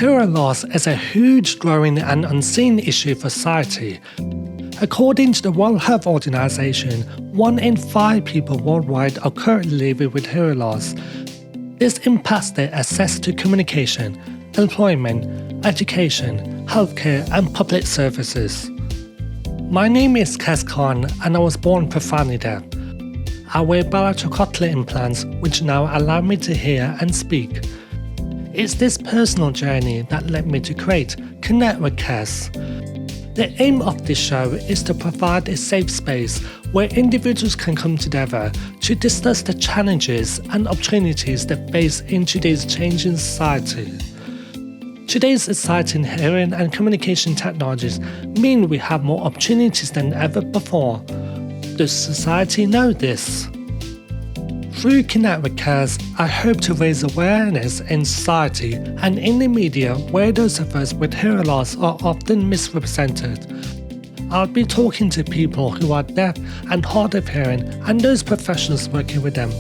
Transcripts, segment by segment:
Hearing loss is a huge, growing and unseen issue for society. According to the World Health Organization, 1 in 5 people worldwide are currently living with hearing loss. This impacts their access to communication, employment, education, healthcare and public services. My name is Qais and I was born profoundly deaf. I wear bilateral cochlear implants which now allow me to hear and speak. It's this personal journey that led me to create Connect with Qais. The aim of this show is to provide a safe space where individuals can come together to discuss the challenges and opportunities they face in today's changing society. Today's exciting hearing and communication technologies mean we have more opportunities than ever before. Does society know this? Through Connect with Qais, I hope to raise awareness in society and in the media where those of us with hearing loss are often misrepresented. I'll be talking to people who are deaf and hard of hearing and those professionals working with them.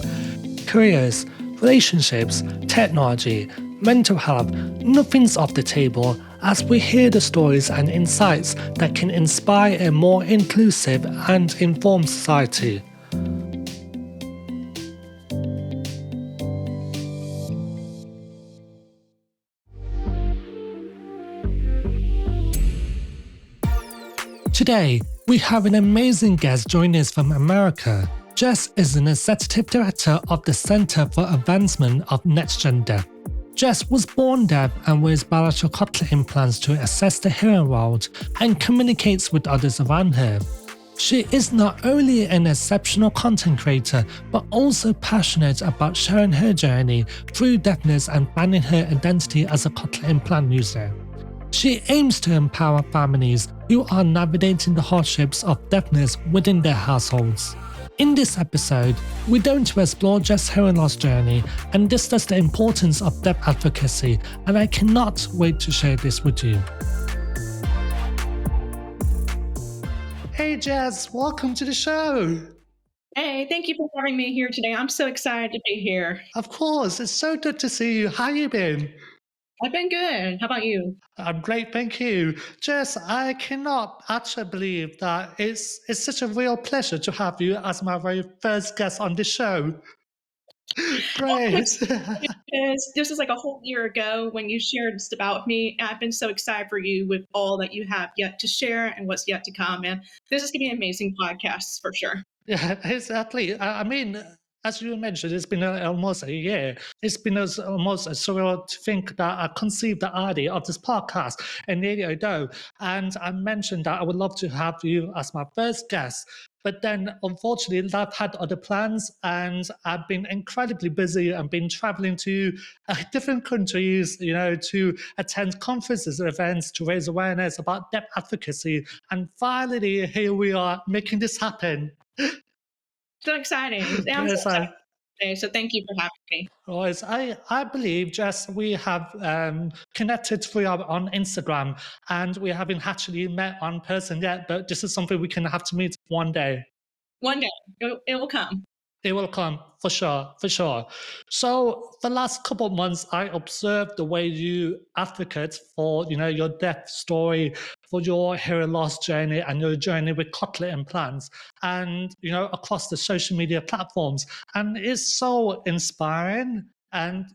Careers, relationships, technology, mental health, nothing's off the table as we hear the stories and insights that can inspire a more inclusive and informed society. Today, we have an amazing guest joining us from America. Jess is an executive director of the Center for Advancement of Next-Gen Deaf. Jess was born deaf and wears bilateral cochlear implants to assess the hearing world and communicates with others around her. She is not only an exceptional content creator, but also passionate about sharing her journey through deafness and finding her identity as a cochlear implant user. She aims to empower families who are navigating the hardships of deafness within their households. In this episode, we're going to explore Jess' hearing loss journey and discuss the importance of deaf advocacy, and I cannot wait to share this with you. Hey Jess, welcome to the show. Hey, thank you for having me here today. I'm so excited to be here. Of course, it's so good to see you. How you been? I've been good. How about you? I'm great, thank you. Jess, I cannot actually believe that it's such a real pleasure to have you as my very first guest on the show. Great. This is like a whole year ago when you shared just about me. I've been so excited for you with all that you have yet to share and what's yet to come. And this is going to be an amazing podcast for sure. Yeah, exactly. I mean, as you mentioned, it's been almost a year. It's been almost surreal to think that I conceived the idea of this podcast a year ago. And I mentioned that I would love to have you as my first guest. But then, unfortunately, I've had other plans and I've been incredibly busy and been traveling to different countries, to attend conferences and events to raise awareness about deaf advocacy. And finally, here we are making this happen. So exciting. I'm so excited today, so thank you for having me. Always. I believe, Jess, we have connected on Instagram and we haven't actually met on person yet, but this is something we can have to meet one day. One day. It will come. It will come, for sure, for sure. So the last couple of months, I observed the way you advocate for, your deaf story, for your hearing loss journey and your journey with cochlear implants and, across the social media platforms. And it's so inspiring. And,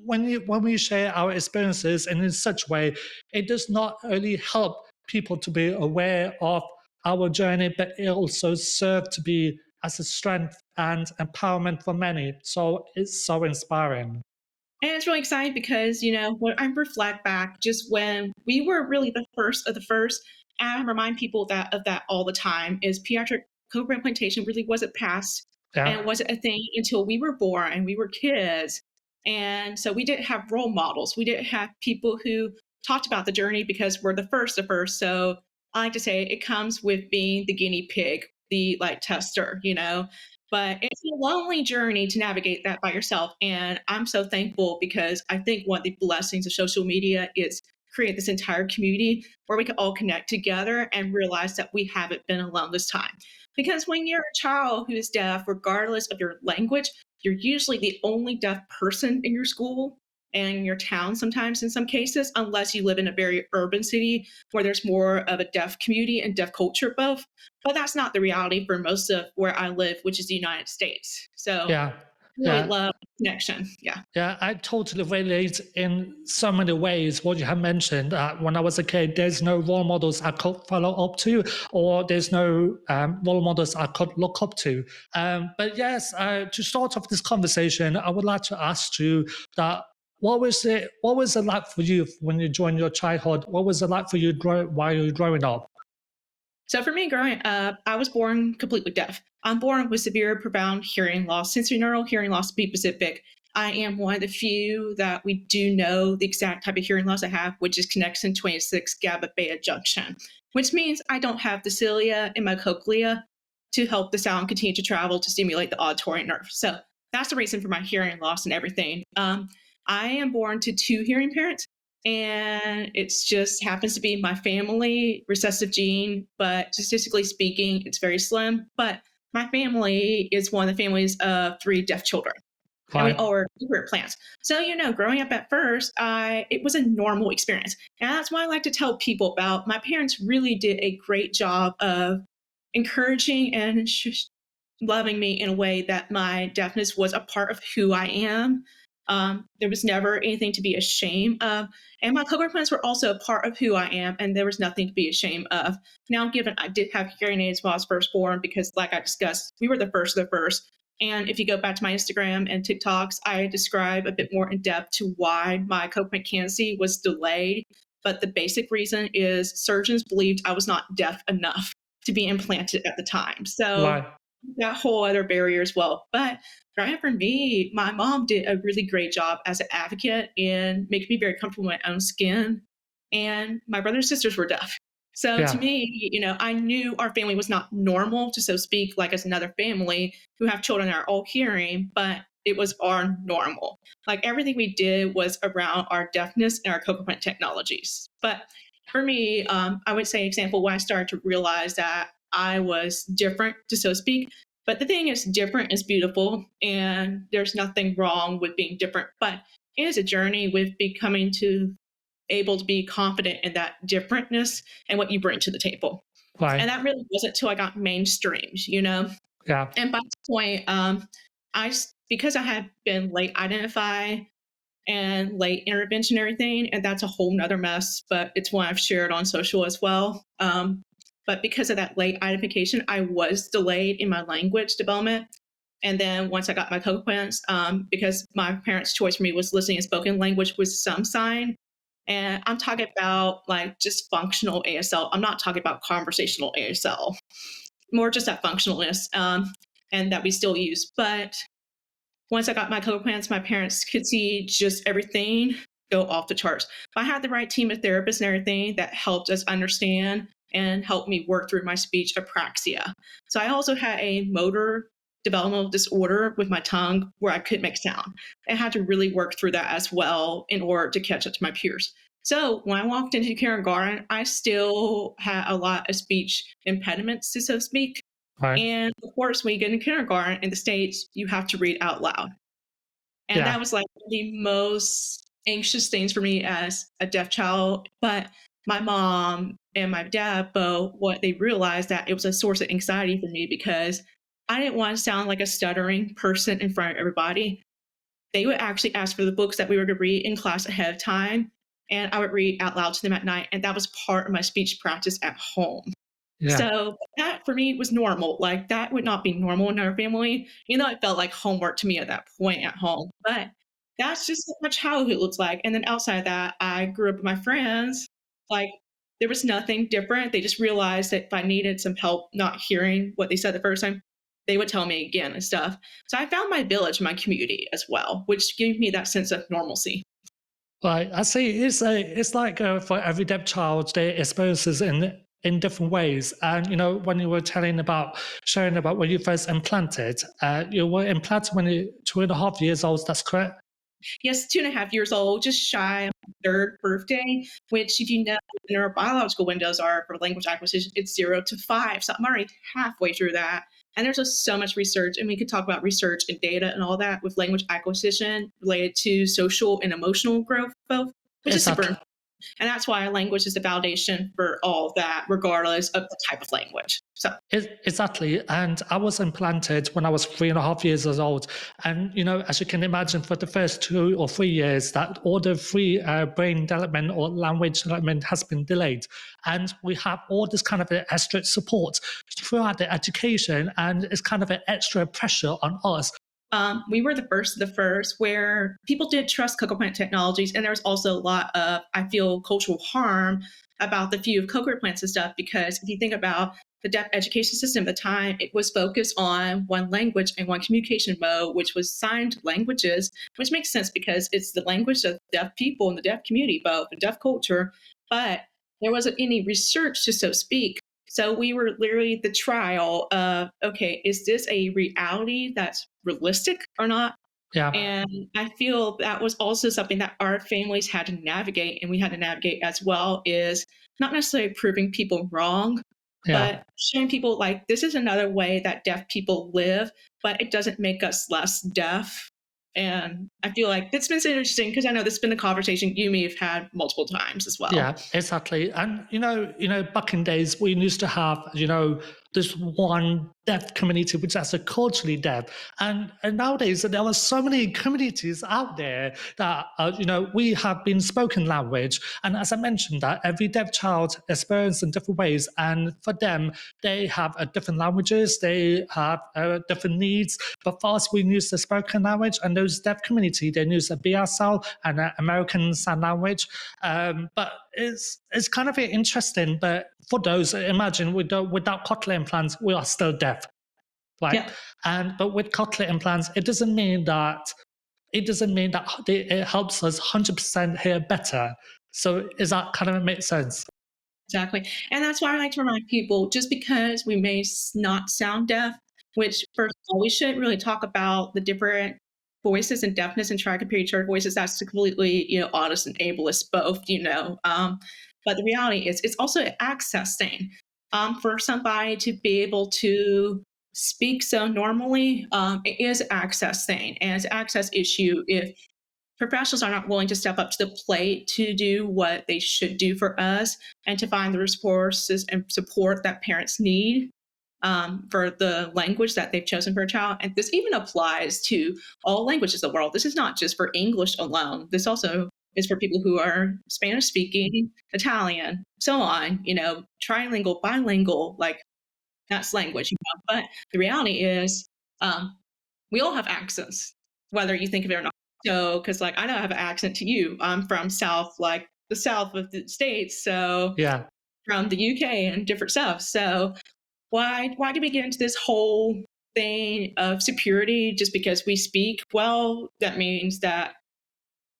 when we share our experiences in such way, it does not only help people to be aware of our journey, but it also serves to be as a strength and empowerment for many. So it's so inspiring. And it's really exciting because, when I reflect back just when we were really the first of the first, and I remind people of that all the time, is pediatric cochlear implantation really wasn't passed and wasn't a thing until we were born and we were kids. And so we didn't have role models. We didn't have people who talked about the journey because we're the first of first. So I like to say it comes with being the guinea pig, the tester, but it's a lonely journey to navigate that by yourself. And I'm so thankful because I think one of the blessings of social media is create this entire community where we can all connect together and realize that we haven't been alone this time. Because when you're a child who is deaf, regardless of your language, you're usually the only deaf person in your school. in your town sometimes in some cases, unless you live in a very urban city where there's more of a deaf community and deaf culture both. But that's not the reality for most of where I live, which is the United States. So Yeah. really Yeah. love connection. Yeah. Yeah, I totally relate in so many ways what you have mentioned. When I was a kid, there's no role models I could follow up to, or there's no role models I could look up to. But yes, to start off this conversation, I would like to ask you that what was it like for you when you joined your childhood? What was it like for you while you were growing up? So for me, growing up, I was born completely deaf. I'm born with severe, profound hearing loss, sensorineural hearing loss to be specific. I am one of the few that we do know the exact type of hearing loss I have, which is connection 26 GABA beta junction, which means I don't have the cilia in my cochlea to help the sound continue to travel to stimulate the auditory nerve. So that's the reason for my hearing loss and everything. I am born to two hearing parents, and it's just happens to be my family recessive gene, but statistically speaking, it's very slim. But my family is one of the families of three deaf children, and we Right, all are favorite plants. So, growing up at first, it was a normal experience. And that's why I like to tell people about my parents really did a great job of encouraging and loving me in a way that my deafness was a part of who I am. There was never anything to be ashamed of. And my cochlear implants were also a part of who I am, and there was nothing to be ashamed of. Now, given I did have hearing aids while I was first born, because like I discussed, we were the first of the first. And if you go back to my Instagram and TikToks, I describe a bit more in depth to why my cochlear candidacy was delayed. But the basic reason is surgeons believed I was not deaf enough to be implanted at the time. So right, that whole other barrier as well. But right for me, my mom did a really great job as an advocate in making me very comfortable in my own skin. And my brothers and sisters were deaf. So to yeah, me, I knew our family was not normal, to so speak, like as another family who have children that are all hearing, but it was our normal. Like everything we did was around our deafness and our cochlear technologies. But for me, I would say example when I started to realize that I was different, to so speak. But the thing is, different is beautiful, and there's nothing wrong with being different. But it is a journey with becoming to able to be confident in that differentness and what you bring to the table. right, And that really wasn't until I got mainstreamed. yeah, And by this point, because I had been late identified and late intervention and everything, and that's a whole nother mess, but it's one I've shared on social as well. But because of that late identification, I was delayed in my language development. And then once I got my co-parents, because my parents' choice for me was listening and spoken language with some sign. And I'm talking about like just functional ASL. I'm not talking about conversational ASL, more just that functionalness, and that we still use. But once I got my co-plans, my parents could see just everything go off the charts. But I had the right team of therapists and everything that helped us understand and helped me work through my speech apraxia. So I also had a motor developmental disorder with my tongue where I couldn't make sound. I had to really work through that as well in order to catch up to my peers. So when I walked into kindergarten, I still had a lot of speech impediments, to so speak. right, And of course, when you get in kindergarten in the States, you have to read out loud. And that yeah, was like the most anxious things for me as a deaf child. But my mom and my dad both, what they realized that it was a source of anxiety for me because I didn't want to sound like a stuttering person in front of everybody. They would actually ask for the books that we were to read in class ahead of time. And I would read out loud to them at night. And that was part of my speech practice at home. yeah. So that for me was normal. Like that would not be normal in our family. It felt like homework to me at that point at home. But that's just what my childhood looks like. And then outside of that, I grew up with my friends. Like there was nothing different. They just realized that if I needed some help not hearing what they said the first time, they would tell me again and stuff. So I found my village, my community as well, which gave me that sense of normalcy. Right, I see. It's like for every deaf child, they experiences in different ways. And when you were sharing about when you first implanted, you were implanted when you 2.5 years old. That's correct. Yes, 2.5 years old, just shy of my third birthday, which, if you know, our biological windows are for language acquisition, it's 0 to 5. So I'm already halfway through that. And there's just so much research, and we could talk about research and data and all that with language acquisition related to social and emotional growth, both, which is super Exactly. important. And that's why language is the foundation for all of that, regardless of the type of language. So, Exactly. And I was implanted when I was 3.5 years old. And, as you can imagine, for the first 2 or 3 years, that all the free brain development or language development has been delayed. And we have all this kind of extra support throughout the education, and it's kind of an extra pressure on us. we were the first of the first where people did trust cocoa plant technologies. And there was also a lot of, I feel, cultural harm about the view of cocoa plants and stuff. Because if you think about the deaf education system at the time, it was focused on one language and one communication mode, which was signed languages, which makes sense because it's the language of deaf people in the deaf community, both the deaf culture. But there wasn't any research to so speak. So we were literally the trial of, okay, is this a reality that's realistic or not? Yeah. And I feel that was also something that our families had to navigate, and we had to navigate as well, is not necessarily proving people wrong, Yeah. but showing people like this is another way that deaf people live, but it doesn't make us less deaf. And I feel like it's been so interesting because I know this has been a conversation you may have had multiple times as well. Yeah, exactly. And back in days we used to have, this one deaf community which is a culturally deaf. And nowadays there are so many communities out there that we have been spoken language. And as I mentioned, that every deaf child experiences in different ways. And for them, they have different languages, they have different needs. But for us, we use the spoken language, and those deaf community, they use a BSL and American Sign Language. But it's kind of interesting. But for those, imagine without cochlear implants, we are still deaf, right? Yeah. But with cochlear implants, it doesn't mean that it helps us 100% hear better. So is that kind of make sense? Exactly. And that's why I like to remind people just because we may not sound deaf, which, first of all, we shouldn't really talk about the different voices and deafness and try to compare each other voices. That's completely, honest and ableist, both. But the reality is, it's also an access thing. For somebody to be able to speak so normally, it is an access thing. And it's an access issue if professionals are not willing to step up to the plate to do what they should do for us and to find the resources and support that parents need for the language that they've chosen for a child. And this even applies to all languages of the world. This is not just for English alone. This also is for people who are Spanish speaking, Italian, so on, trilingual, bilingual, like that's language. But the reality is, um, we all have accents, whether you think of it or not. So, because like I know I have an accent to you. I'm from South, like the South of the states. So Yeah. from the UK and different stuff. So why do we get into this whole thing of superiority just because we speak? Well, that means that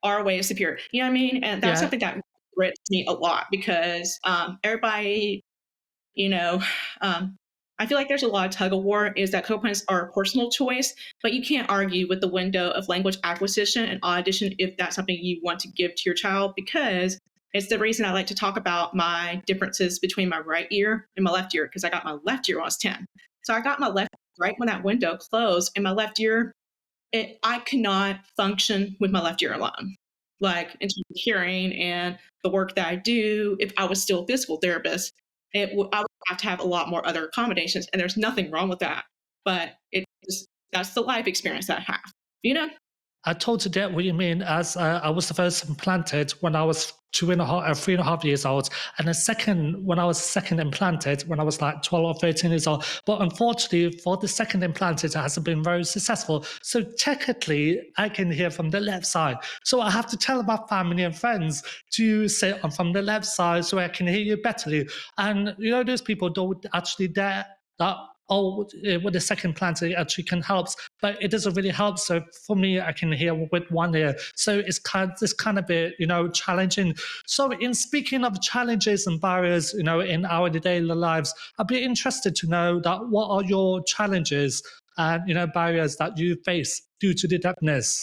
our way is superior. You know what I mean? And that's Yeah. something that grits me a lot because everybody you know, um, I feel like there's a lot of tug of war is that co-parents are a personal choice, but you can't argue with the window of language acquisition and audition if that's something you want to give to your child, because it's the reason I like to talk about my differences between my right ear and my left ear, because I got my left ear when I was 10. So I got my left right when that window closed, and my left ear, I could not function with my left ear alone. Like in terms of hearing and the work that I do, if I was still a physical therapist, I would have to have a lot more other accommodations, and there's nothing wrong with that. But that's the life experience that I have, you know. I totally get what you mean. As I was the first implanted when I was 3.5 years old, and the second when I was second implanted when I was like 12 or 13 years old. But unfortunately, for the second implanted, it hasn't been very successful. So technically, I can hear from the left side. So I have to tell my family and friends to say I'm from the left side so I can hear you better. And those people don't actually dare that. Oh, with the second plant, it actually can help, but it doesn't really help. So for me, I can hear with one ear. So it's kind of bit, challenging. So in speaking of challenges and barriers, in our daily lives, I'd be interested to know that what are your challenges and, barriers that you face due to the deafness?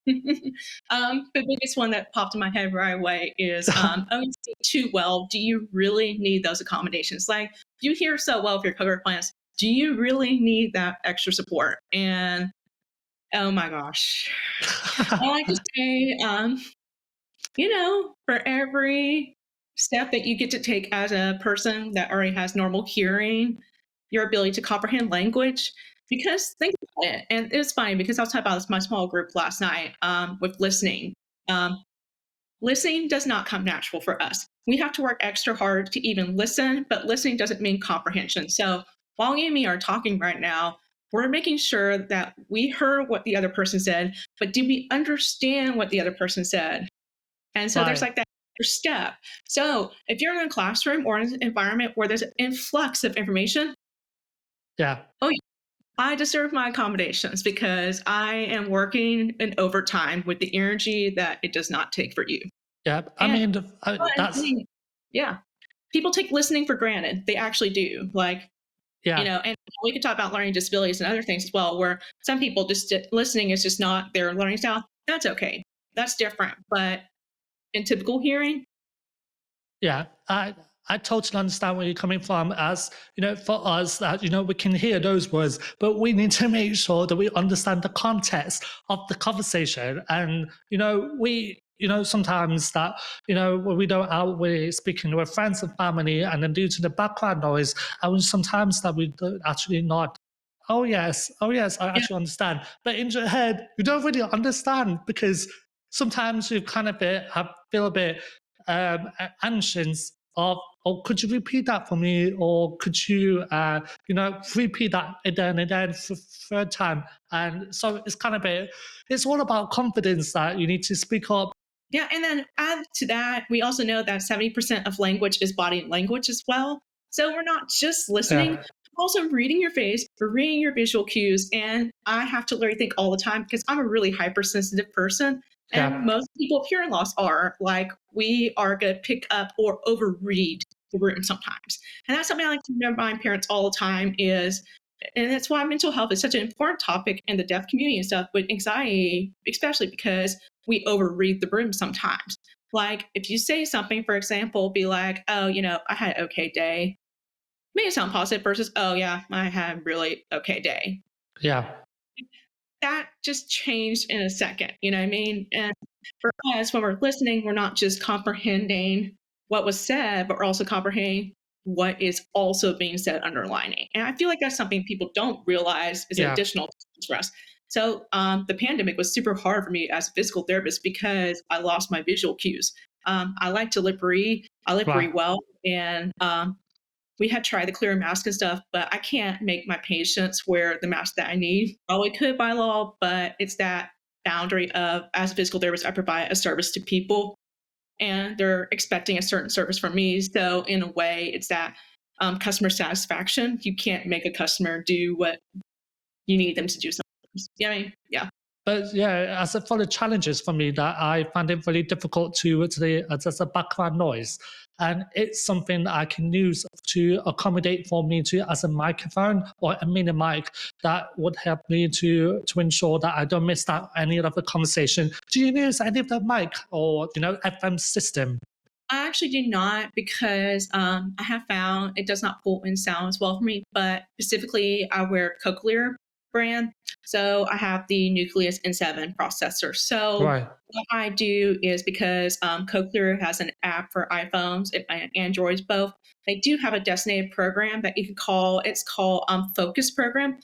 The biggest one that popped in my head right away is oh, you speak too well. Do you really need those accommodations? Like, you hear so well with your cover plants. Do you really need that extra support? And oh my gosh, I like to say, for every step that you get to take as a person that already has normal hearing, your ability to comprehend language. Because think about it, and it's funny because I was talking about this in my small group last night with listening. Um, Listening does not come natural for us. We have to work extra hard to even listen, but listening doesn't mean comprehension. So while you and me are talking right now, we're making sure that we heard what the other person said, but do we understand what the other person said? And so there's Right. like that extra step. So if you're in a classroom or in an environment where there's an influx of information, Yeah. oh, yeah, I deserve my accommodations because I am working in overtime with the energy that it does not take for you. Yeah. I And mean, one that's, thing, yeah, people take listening for granted. They actually do. Like, yeah. and we could talk about learning disabilities and other things as well, where some people just listening is just not their learning style. That's okay. That's different. But in typical hearing, Yeah, I totally understand where you're coming from. As for us, that we can hear those words, but we need to make sure that we understand the context of the conversation. And we sometimes that when we don't out, we're speaking with friends and family, and then due to the background noise, and sometimes that we don't actually not. Oh yes, I yeah, actually understand. But in your head, you don't really understand because sometimes you kind of feel a bit anxious of, oh, could you repeat that for me? Or could you, repeat that again and then for third time? And so it's kind of it's all about confidence that you need to speak up. yeah. And then add to that, we also know that 70% of language is body language as well. So we're not just listening, Yeah, also reading your face, we're reading your visual cues. And I have to learn to think all the time because I'm a really hypersensitive person. And yeah, most people with hearing loss are like, we are going to pick up or overread the room sometimes. And that's something I like to remind parents all the time is, and that's why mental health is such an important topic in the deaf community and stuff, but anxiety, especially because we overread the room sometimes. Like if you say something, for example, be like, oh, I had an okay day. May it sound positive versus, oh yeah, I had a really okay day. yeah, That just changed in a second. You know what I mean? And for us, when we're listening, we're not just comprehending what was said, but we're also comprehending what is also being said underlining. And I feel like that's something people don't realize is an yeah, additional stress. So the pandemic was super hard for me as a physical therapist because I lost my visual cues. I like to lip read. I lip right. read well, and we had tried the clear mask and stuff, but I can't make my patients wear the mask that I need. Probably could by law, but it's that boundary of, as a physical therapist, I provide a service to people and they're expecting a certain service from me. So in a way, it's that customer satisfaction. You can't make a customer do what you need them to do. Sometimes. Yeah, I mean, yeah. But yeah, as for the challenges for me, that I find it really difficult to as a background noise, and it's something that I can use to accommodate for me to as a microphone or a mini mic that would help me to ensure that I don't miss out any of the conversation. Do you use any of the mic or FM system? I actually do not because I have found it does not pull in sound as well for me. But specifically, I wear Cochlear brand. So I have the Nucleus N7 processor. So Right. what I do is because Cochlear has an app for iPhones and Androids both, they do have a designated program that you can call, it's called Focus Program.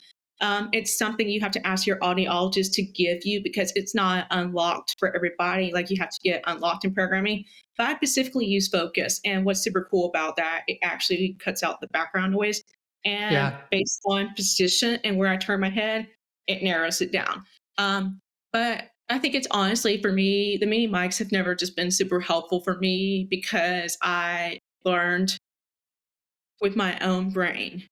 It's something you have to ask your audiologist to give you because it's not unlocked for everybody. Like you have to get unlocked in programming. But I specifically use Focus. And what's super cool about that, it actually cuts out the background noise. And Yeah. based on position and where I turn my head, it narrows it down. But I think it's honestly for me, the mini mics have never just been super helpful for me because I learned with my own brain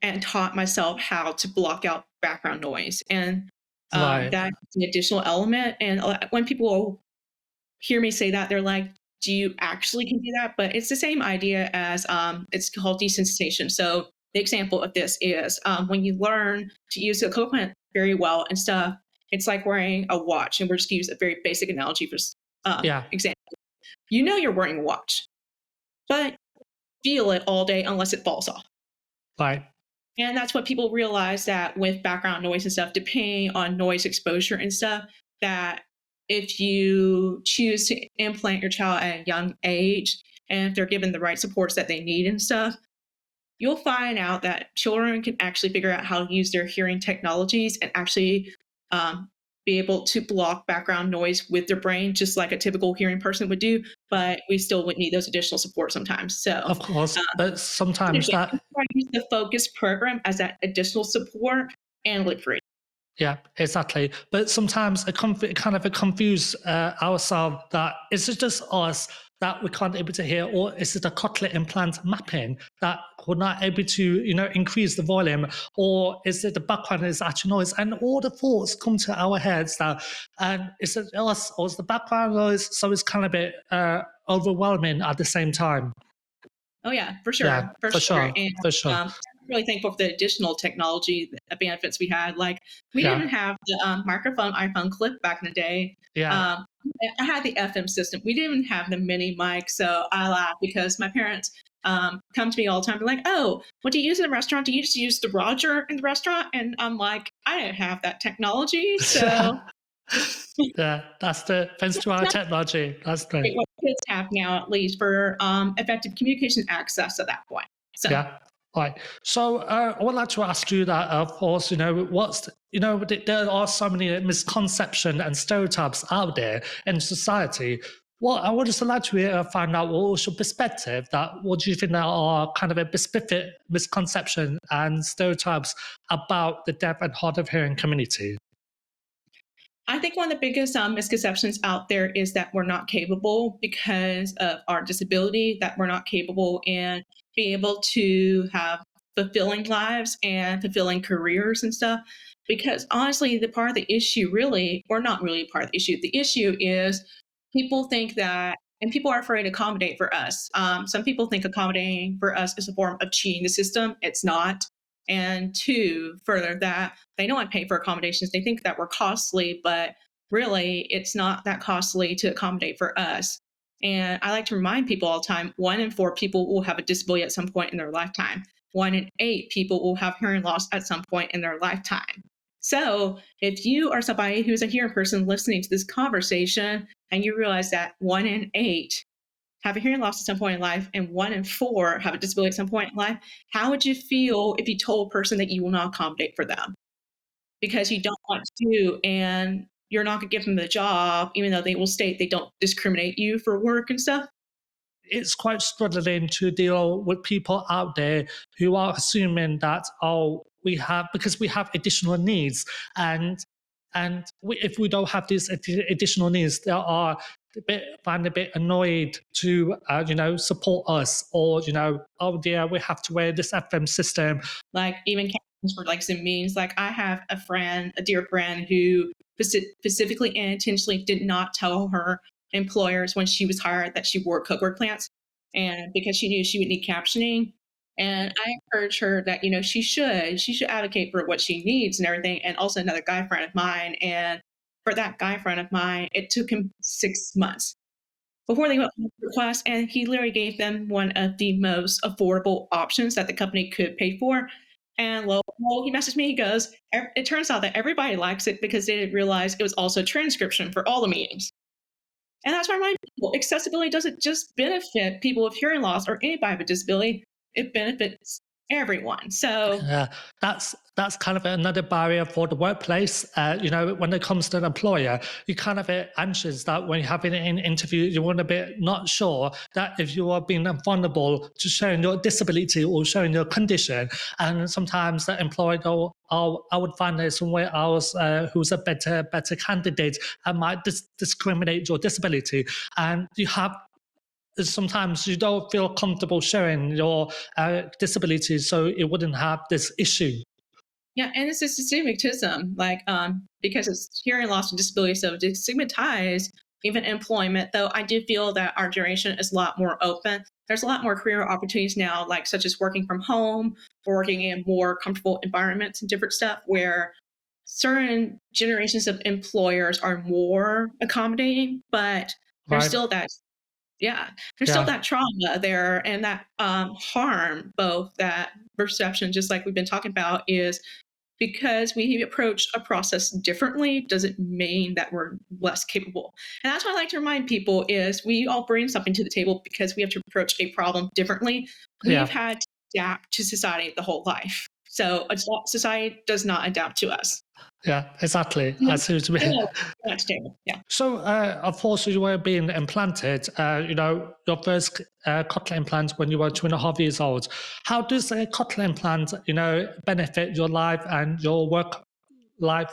and taught myself how to block out background noise. And Right. that's an additional element. And when people hear me say that, they're like, do you actually can do that? But it's the same idea as it's called desensitization. So the example of this is when you learn to use the equipment very well and stuff, it's like wearing a watch. And we're just going to use a very basic analogy for Yeah. example. You know you're wearing a watch, but feel it all day unless it falls off. Right. And that's what people realize, that with background noise and stuff, depending on noise exposure and stuff, that if you choose to implant your child at a young age and if they're given the right supports that they need and stuff, you'll find out that children can actually figure out how to use their hearing technologies and actually um, be able to block background noise with their brain, just like a typical hearing person would do. But we still would need those additional support sometimes. So, Of course, but sometimes again, that, try to use the focus program as that additional support and look for it. yeah, exactly. But sometimes it kind of confuse ourselves that is it just us that we can't able to hear, or is it a cochlear implant mapping that we're not able to, increase the volume, or is it the background is actually noise, and all the thoughts come to our heads that, and is it us or is the background noise? So it's kind of a bit overwhelming at the same time. Oh yeah, Yeah, for for sure. sure, And for sure. I'm really thankful for the additional technology benefits we had. Like we Yeah, didn't have the microphone iPhone clip back in the day. yeah. Um, I had the FM system. We didn't even have the mini mic. So I laugh because my parents come to me all the time. They're like, "Oh, what do you use in the restaurant? Do you just use the Roger in the restaurant?" And I'm like, "I didn't have that technology." So Yeah, that's the thanks to our technology. That's the what kids have now, at least for effective communication access at that point. So. yeah. Right. So I would like to ask you that, of course, there are so many misconceptions and stereotypes out there in society. Well, I would just like to find out what's your perspective. What do you think that are kind of a specific misconception and stereotypes about the deaf and hard of hearing community? I think one of the biggest misconceptions out there is that we're not capable because of our disability, that we're not capable and be able to have fulfilling lives and fulfilling careers and stuff. Because honestly, the part of the issue really, or not really part of the issue, the issue is people think that, and people are afraid to accommodate for us. Some people think accommodating for us is a form of cheating the system. It's not. And two, further, that they don't want to pay for accommodations. They think that we're costly, but really, it's not that costly to accommodate for us. And I like to remind people all the time, 1 in 4 people will have a disability at some point in their lifetime. 1 in 8 people will have hearing loss at some point in their lifetime. So if you are somebody who's a hearing person listening to this conversation and you realize that 1 in 8 have a hearing loss at some point in life and 1 in 4 have a disability at some point in life, how would you feel if you told a person that you will not accommodate for them because you don't want to, and you're not going to give them the job, even though they will state they don't discriminate you for work and stuff? It's quite struggling to deal with people out there who are assuming that, oh, because we have additional needs, and if we don't have these additional needs, they are find a bit annoyed to support us, or oh dear, we have to wear this FM system. Like even captions for like some memes. Like I have a friend, a dear friend, who specifically and intentionally did not tell her employers when she was hired that she wore cookware plants, and because she knew she would need captioning. And I encourage her that she should advocate for what she needs and everything. And also another guy friend of mine, and for that guy friend of mine, it took him 6 months before they went with the request, and he literally gave them one of the most affordable options that the company could pay for. And lo, and behold, he messaged me. He goes, "It turns out that everybody likes it because they didn't realize it was also a transcription for all the meetings." And that's why I remind people, accessibility doesn't just benefit people with hearing loss or anybody with disability; it benefits everyone. So Yeah, that's kind of another barrier for the workplace. When it comes to an employer, you kind of anxious that when you're having an interview, you want to be not sure that if you are being vulnerable to showing your disability or showing your condition, and sometimes the employer, oh, I would find there somewhere else who's a better candidate and might discriminate your disability, and you have sometimes you don't feel comfortable showing your disability, so it wouldn't have this issue. yeah, and it's a stigmatism, like because it's hearing loss and disability, so to stigmatize even employment. Though I do feel that our generation is a lot more open. There's a lot more career opportunities now, like such as working from home, working in more comfortable environments and different stuff, where certain generations of employers are more accommodating, but there's Right. still that Yeah, there's still Yeah. that trauma there and that harm, both that perception, just like we've been talking about, is because we approach a process differently doesn't mean that we're less capable. And that's what I like to remind people is we all bring something to the table because we have to approach a problem differently. We've Yeah. had to adapt to society the whole life. So society does not adapt to us. Yeah, exactly. I Mhm. see what you mean. Yeah, that's stable. Yeah. So, of course, you were being implanted, your first cochlear implant when you were 2.5 years old. How does a cochlear implant, benefit your life and your work life,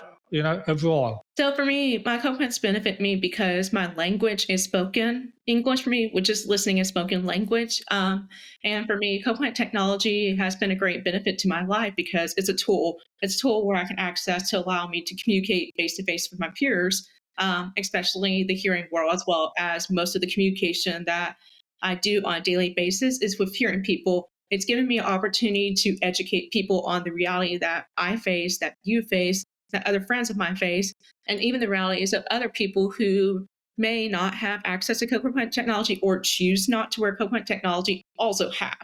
overall? So for me, my co-parents benefit me because my language is spoken English for me, which is listening and spoken language. And for me, co-parent technology has been a great benefit to my life because it's a tool. It's a tool where I can access to allow me to communicate face to face with my peers, especially the hearing world, as well as most of the communication that I do on a daily basis is with hearing people. It's given me an opportunity to educate people on the reality that I face, that you face, that other friends of mine face, and even the realities of other people who may not have access to cochlear technology or choose not to wear cochlear technology also have.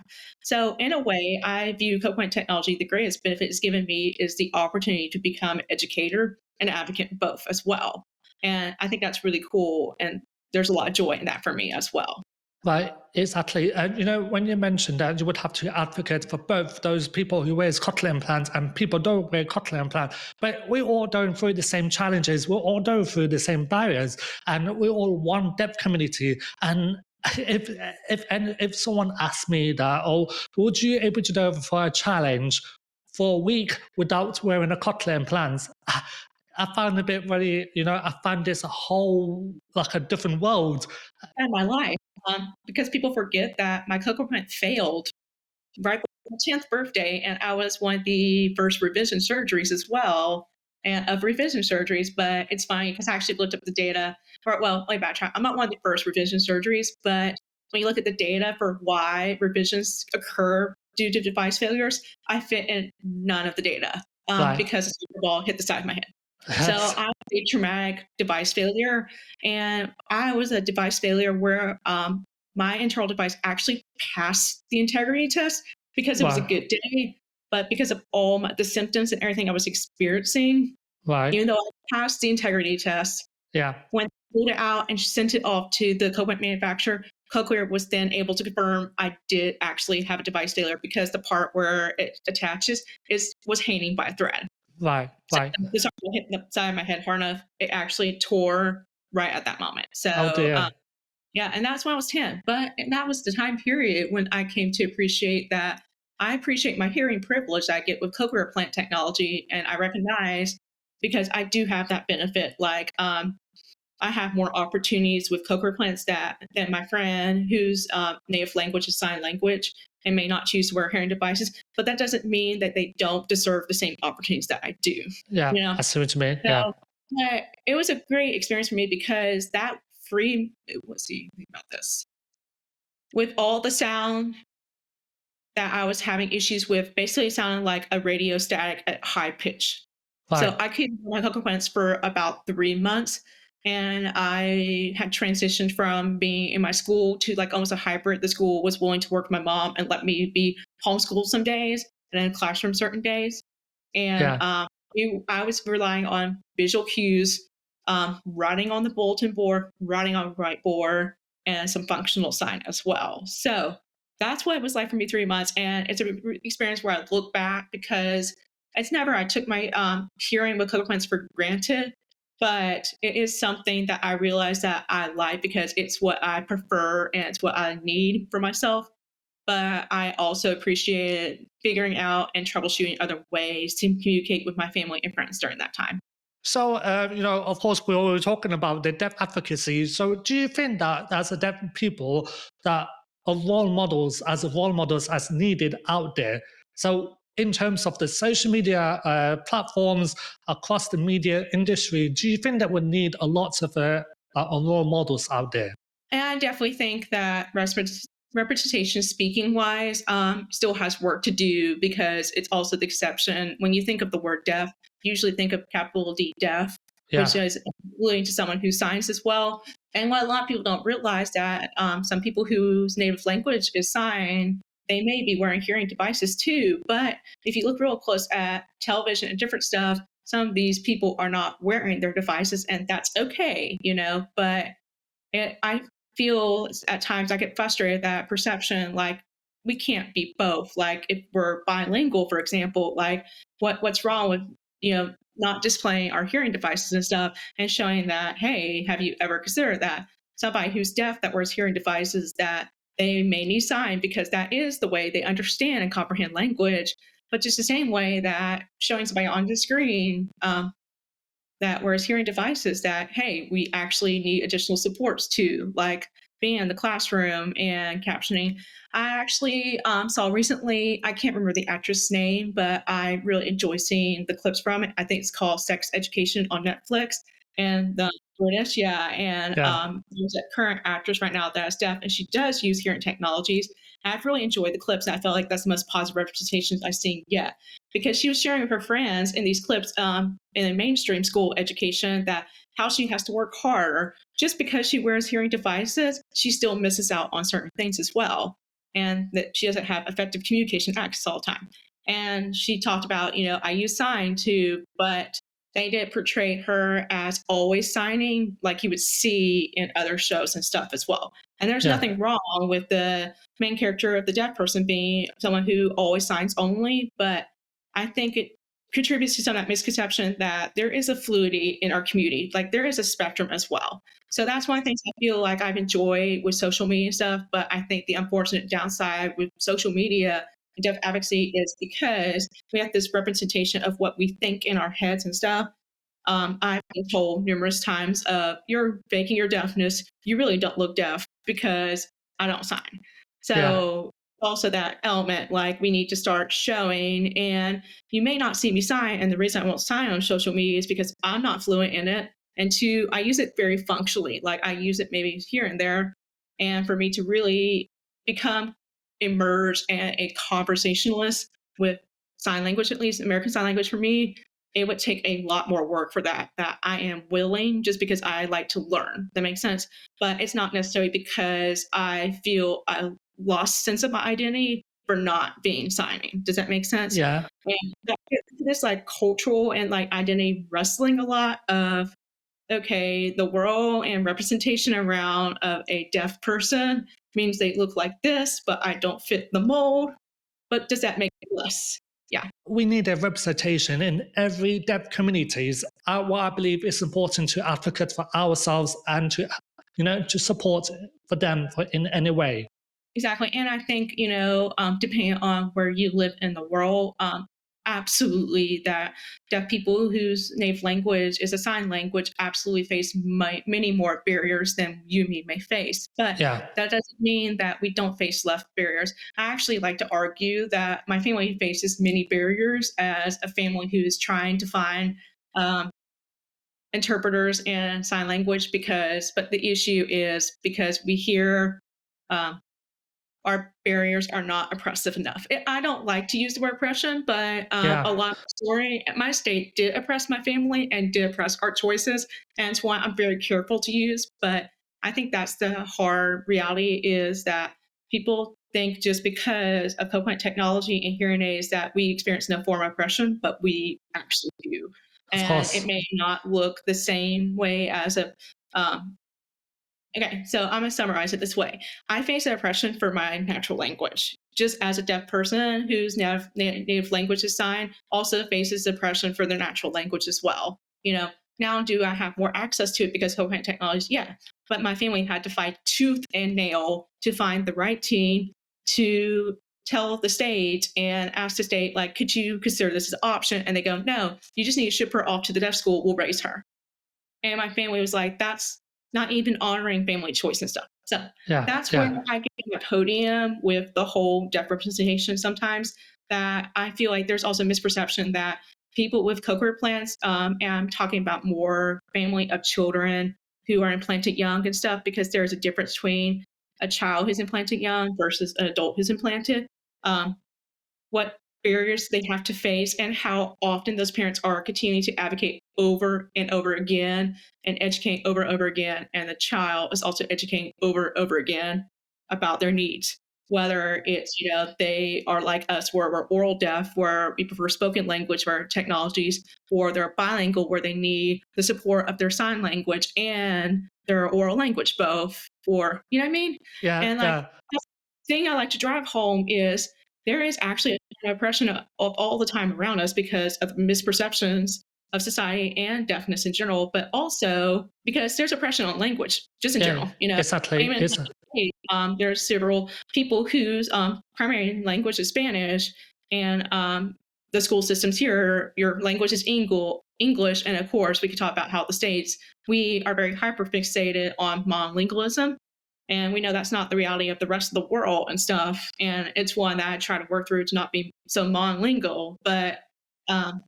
So, in a way, I view cochlear technology, the greatest benefit it's given me is the opportunity to become an educator and advocate both as well. And I think that's really cool. And there's a lot of joy in that for me as well. Right, exactly. And when you mentioned that you would have to advocate for both those people who wear cochlear implants and people don't wear cochlear implants, but we're all going through the same challenges. We're all going through the same barriers, and we're all one deaf community. And if someone asked me that, oh, would you able to go for a challenge for a week without wearing a cochlear implant? I found a bit very, I found this a whole like a different world. In my life, because people forget that my cochlear implant failed right before my 10th birthday, and I was one of the first revision surgeries as well, and of revision surgeries. But it's funny because I actually looked up the data for, well, let me backtrack. I'm not one of the first revision surgeries, but when you look at the data for why revisions occur due to device failures, I fit in none of the data Right. because a super ball hit the side of my head. So I was a traumatic device failure, and I was a device failure where my internal device actually passed the integrity test because it was a Wow. good day, but because of all the symptoms and everything I was experiencing, Right. even though I passed the integrity test, Yeah. when they pulled it out and sent it off to the cochlear manufacturer, Cochlear was then able to confirm I did actually have a device failure because the part where it attaches was hanging by a thread. Right. So Right. the sorry hit the side of my head hard enough, it actually tore right at that moment. Oh So dear. yeah, and that's when I was 10. But that was the time period when I came to appreciate that I appreciate my hearing privilege that I get with cochlear plant technology. And I recognize because I do have that benefit, like I have more opportunities with cochlear plants than my friend whose native language is sign language and may not choose to wear hearing devices. But that doesn't mean that they don't deserve the same opportunities that I do. Yeah. You know, I see what you mean. Yeah. so it was a great experience for me because that free. Let's see think about this. With all the sound that I was having issues with, basically it sounded like a radio static at high pitch. Right. So I couldn't wear my cochlear plants for about 3 months. And I had transitioned from being in my school to like almost a hybrid. The school was willing to work with my mom and let me be homeschooled some days and then classroom certain days. And Yeah. I was relying on visual cues, writing on the bulletin board, writing on the whiteboard, and some functional sign as well. So that's what it was like for me 3 months. And it's an experience where I look back because it's never, I took my hearing with cochlear plants for granted, but it is something that I realize that I like because it's what I prefer and it's what I need for myself. But I also appreciated figuring out and troubleshooting other ways to communicate with my family and friends during that time. So, of course, we were talking about the deaf advocacy. So, do you think that as a deaf people that are role models as needed out there? So, in terms of the social media platforms across the media industry, do you think that we need a lot of role models out there? And I definitely think that representation, speaking wise, still has work to do because it's also the exception. When you think of the word deaf, you usually think of capital D deaf, which Yeah. is alluding to someone who signs as well. And what a lot of people don't realize that some people whose native language is sign, they may be wearing hearing devices too. But if you look real close at television and different stuff, some of these people are not wearing their devices, and that's okay, you know. But I feel at times I get frustrated that perception, like we can't be both. Like if we're bilingual, for example, like what's wrong with not displaying our hearing devices and stuff and showing that, hey, have you ever considered that somebody who's deaf that wears hearing devices that they may need sign because that is the way they understand and comprehend language, but just the same way that showing somebody on the screen that whereas hearing devices that, hey, we actually need additional supports too, like being in the classroom and captioning. I actually saw recently, I can't remember the actress name, but I really enjoy seeing the clips from it. I think it's called Sex Education on Netflix. And the British, yeah. And Yeah. there's a current actress right now that is deaf, and she does use hearing technologies. And I've really enjoyed the clips, and I felt like that's the most positive representations I've seen yet because she was sharing with her friends in these clips in a mainstream school education that how she has to work harder just because she wears hearing devices, she still misses out on certain things as well, and that she doesn't have effective communication access all the time. And she talked about, I use sign too, but they did portray her as always signing like you would see in other shows and stuff as well. And there's Yeah. nothing wrong with the main character of the deaf person being someone who always signs only, but I think it contributes to some of that misconception that there is a fluidity in our community. Like there is a spectrum as well. So that's one of the things I feel like I've enjoyed with social media and stuff. But I think the unfortunate downside with social media and deaf advocacy is because we have this representation of what we think in our heads and stuff. I've been told numerous times, you're faking your deafness. You really don't look deaf because I don't sign. Yeah. So also that element, like we need to start showing, and you may not see me sign. And the reason I won't sign on social media is because I'm not fluent in it. And two, I use it very functionally. Like I use it maybe here and there. And for me to really become immersed and a conversationalist with sign language, at least American Sign Language for me, it would take a lot more work for that I am willing just because I like to learn. That makes sense. But it's not necessarily because I feel I lost sense of my identity for not being signing. Does that make sense? Yeah. And this like cultural and like identity wrestling a lot of, okay, the world and representation around of a deaf person means they look like this, but I don't fit the mold. But does that make it less? Yeah. We need a representation in every deaf communities. What I believe is important to advocate for ourselves and to support for them in any way. Exactly. And I think, depending on where you live in the world, absolutely that deaf people whose native language is a sign language absolutely face many more barriers than you and me may face. But Yeah. that doesn't mean that we don't face left barriers. I actually like to argue that my family faces many barriers as a family who is trying to find um, interpreters and sign language but the issue is because we hear um, our barriers are not oppressive enough. I don't like to use the word oppression, but a Yeah. lot of the story, my state did oppress my family and did oppress our choices. And it's one I'm very careful to use. But I think that's the hard reality is that people think just because of cochlear technology and hearing aids that we experience no form of oppression, but we actually do. Of And it course. may not look the same way as a um, Okay, so I'm gonna summarize it this way. I face oppression for my natural language. Just as a deaf person whose native language is sign also faces oppression for their natural language as well. Now do I have more access to it because of open technology? Yeah. But my family had to fight tooth and nail to find the right team to tell the state and ask the state, like, could you consider this as an option? And they go, no, you just need to ship her off to the deaf school. We'll raise her. And my family was like, that's not even honoring family choice and stuff. So Yeah. that's where Yeah. I get a podium with the whole deaf representation sometimes that I feel like there's also misperception that people with cochlear implants, and I'm talking about more family of children who are implanted young and stuff, because there's a difference between a child who's implanted young versus an adult who's implanted. Um, what barriers they have to face, and how often those parents are continuing to advocate over and over again and educate over and over again. And the child is also educating over and over again about their needs. Whether it's, they are like us where we're oral deaf, where we prefer spoken language for our technologies, or they're bilingual where they need the support of their sign language and their oral language both for, you know what I mean? Yeah, And like yeah, the thing I like to drive home is there is actually an oppression of all the time around us because of misperceptions of society and deafness in general, but also because there's oppression on language just in yeah, general. exactly. Even It's there's several people whose primary language is Spanish, and the school systems here, your language is English, and of course we could talk about how the states we are very hyperfixated on monolingualism, and we know that's not the reality of the rest of the world and stuff. And it's one that I try to work through to not be so monolingual, um,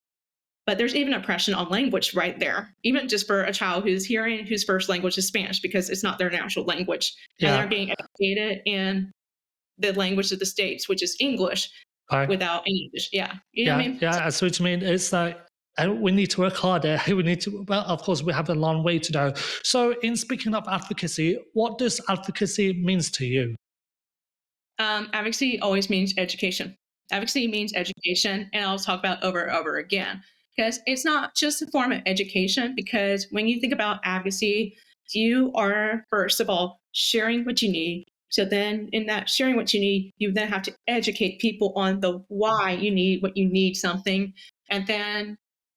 but there's even oppression on language right there, even just for a child who's hearing whose first language is Spanish because it's not their natural language. And they're yeah, being educated in the language of the States, which is English, right. without any English. Yeah. You know what I Yeah, mean? yeah, I see what you mean. It's like we need to work harder. We need to, well, of course, we have a long way to go. So, in speaking of advocacy, what does advocacy means to you? Advocacy always means education. Advocacy means education, and I'll talk about over and over again because it's not just a form of education. Because when you think about advocacy, you are first of all sharing what you need. So then, in that sharing what you need, you then have to educate people on the why you need what you need something, and then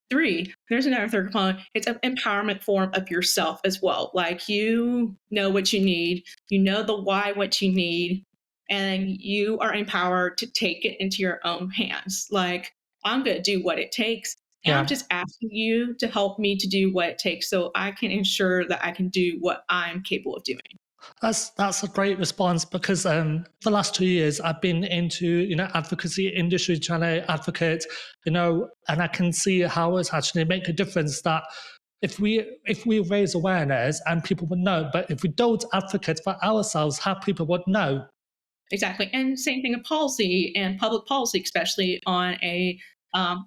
three, there's another third component. It's an empowerment form of yourself as well. Like you know what you need, you know the why what you need, and you are empowered to take it into your own hands. Like, I'm going to do what it takes. And I'm Yeah, just asking you to help me to do what it takes so I can ensure that I can do what I'm capable of doing. that's a great response because the last 2 years I've been into advocacy industry trying to advocate, and I can see how it's actually make a difference that if we raise awareness and people would know, but if we don't advocate for ourselves, how people would know? Exactly. And same thing with policy and public policy, especially on a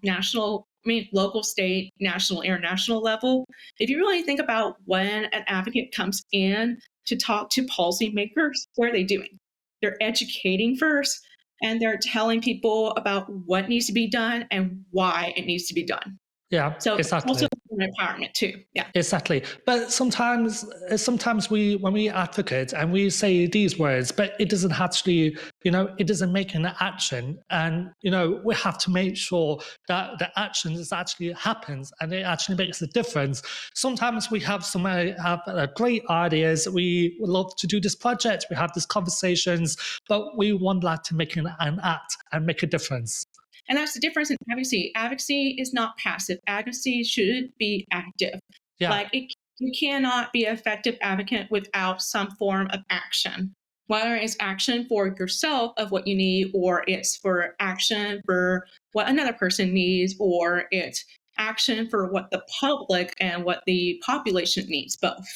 national, local, state, national, international level. If you really think about when an advocate comes in to talk to policymakers, what are they doing? They're educating first, and they're telling people about what needs to be done and why it needs to be done. Yeah, So it's also exactly. an empowerment too. Yeah. Exactly. But sometimes we, when we advocate and we say these words, but it doesn't actually, it doesn't make an action. And, we have to make sure that the action is actually happens and it actually makes a difference. Sometimes we have great ideas. We would love to do this project. We have these conversations, but we want like to make an act and make a difference. And that's the difference in advocacy. Advocacy is not passive. Advocacy should be active. Yeah. Like you cannot be an effective advocate without some form of action, whether it's action for yourself of what you need, or it's for action for what another person needs, or it's action for what the public and what the population needs, both.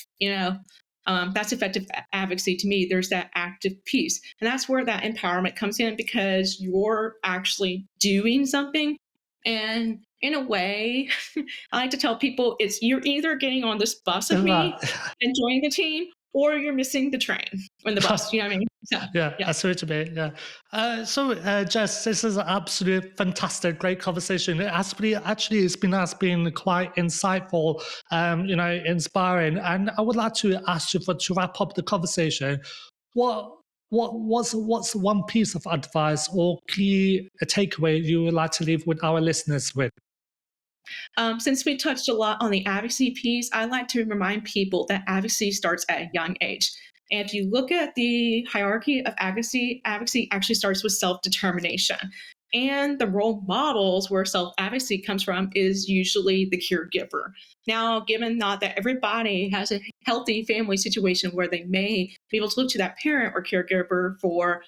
That's effective advocacy to me. There's that active piece. And that's where that empowerment comes in because you're actually doing something. And in a way, I like to tell people it's you're either getting on this bus with me and joining the team, or you're missing the train on the bus. You know what I mean? So, Yeah, I see what you mean. Yeah. Jess, this is an absolute fantastic, great conversation. It's been quite insightful, inspiring. And I would like to ask you to wrap up the conversation. What's one piece of advice or key takeaway you would like to leave with our listeners with? Since we touched a lot on the advocacy piece, I like to remind people that advocacy starts at a young age. And if you look at the hierarchy of advocacy actually starts with self-determination. And the role models where self-advocacy comes from is usually the caregiver. Now, given not that everybody has a healthy family situation where they may be able to look to that parent or caregiver for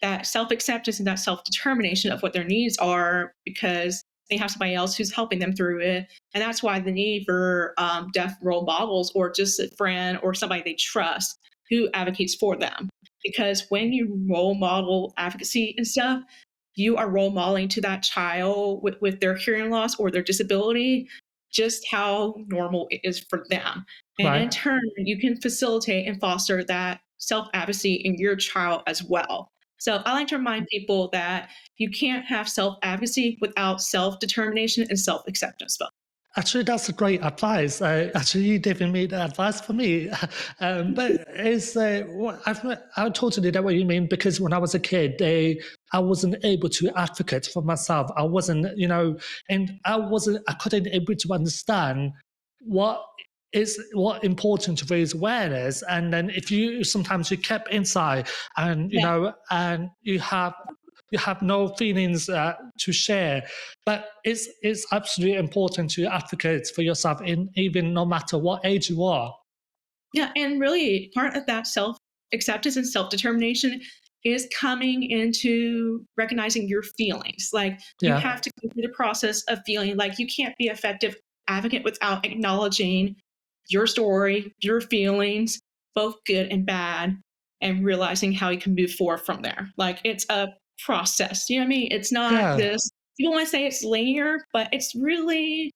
that self-acceptance and that self-determination of what their needs are because they have somebody else who's helping them through it. And that's why the need for deaf role models or just a friend or somebody they trust who advocates for them. Because when you role model advocacy and stuff, you are role modeling to that child with their hearing loss or their disability just how normal it is for them. And in Right. turn, you can facilitate and foster that self advocacy in your child as well. So I like to remind people that you can't have self advocacy without self determination and self acceptance. Actually, that's a great advice. Actually, you didn't mean the advice for me. But it's, I totally know what you mean, because when I was a kid, I wasn't able to advocate for myself. I wasn't, and I couldn't able to understand what what important to raise awareness. And then if you sometimes you kept inside, and and you have no feelings to share. But it's absolutely important to advocate for yourself, in even no matter what age you are. Yeah, and really part of that self acceptance and self determination is coming into recognizing your feelings. Like you Yeah. have to go through the process of feeling like you can't be effective advocate without acknowledging your story, your feelings, both good and bad, and realizing how you can move forward from there. Like it's a process. You know what I mean? It's not Yeah. this, people want to say it's linear, but it's really,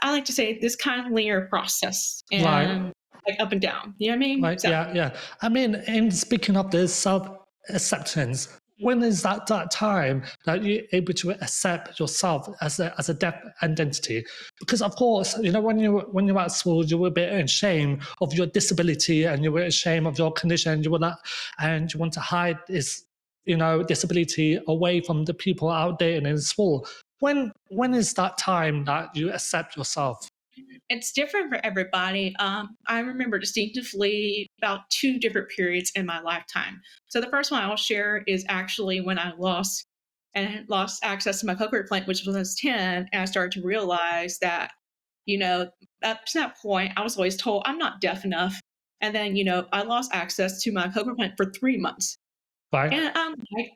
I like to say this kind of linear process Right. and like up and down. You know what I mean? Right. So Yeah. Yeah. I mean, in speaking of this self acceptance, when is that time that you're able to accept yourself as a deaf identity? Because of course, when you're at school, you will be ashamed of your disability, and you will ashamed of your condition. You will not, and you want to hide this, disability away from the people out there and in school. When is that time that you accept yourself? it's different for everybody. I remember distinctively about two different periods in my lifetime. So the first one I'll share is actually when I lost access to my cochlear implant, which was when I was 10, and I started to realize that, up to that point, I was always told I'm not deaf enough. And then, I lost access to my cochlear implant for 3 months. Right. And I'm like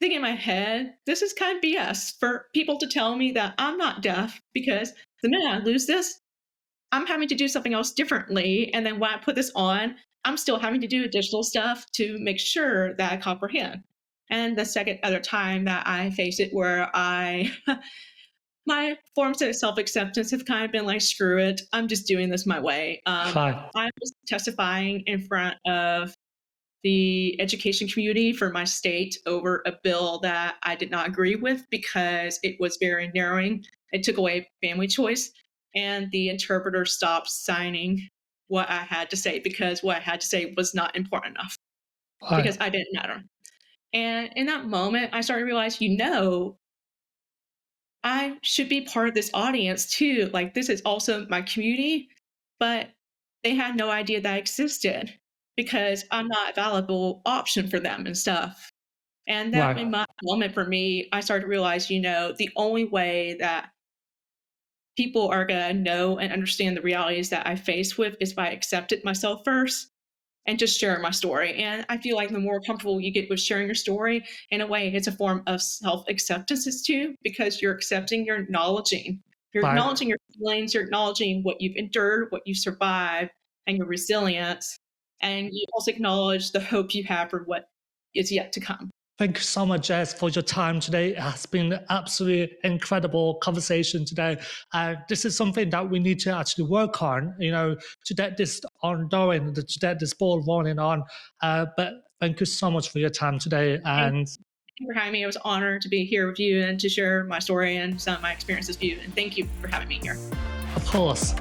thinking in my head, this is kind of BS for people to tell me that I'm not deaf, because the minute I lose this, I'm having to do something else differently. And then when I put this on, I'm still having to do additional stuff to make sure that I comprehend. And the second other time that I face it, where my forms of self acceptance have kind of been like, screw it, I'm just doing this my way. Right. I was testifying in front of the education community for my state over a bill that I did not agree with because it was very narrowing. It took away family choice, and the interpreter stopped signing what I had to say because what I had to say was not important enough, Right. because I didn't matter. And in that moment, I started to realize, I should be part of this audience too. Like, this is also my community, but they had no idea that I existed because I'm not a valuable option for them and stuff. And that Right. in my moment for me, I started to realize, the only way that people are going to know and understand the realities that I face with is if I accept it myself first and just share my story. And I feel like the more comfortable you get with sharing your story, in a way, it's a form of self acceptance too, because you're accepting, you're Right. acknowledging your feelings, you're acknowledging what you've endured, what you've survived, and your resilience. And you also acknowledge the hope you have for what is yet to come. Thank you so much, Jess, for your time today. It has been an absolutely incredible conversation today. This is something that we need to actually work on, to get this ongoing, to get this ball rolling on. But thank you so much for your time today. Thank And you for having me. It was an honor to be here with you and to share my story and some of my experiences with you. And thank you for having me here. of course,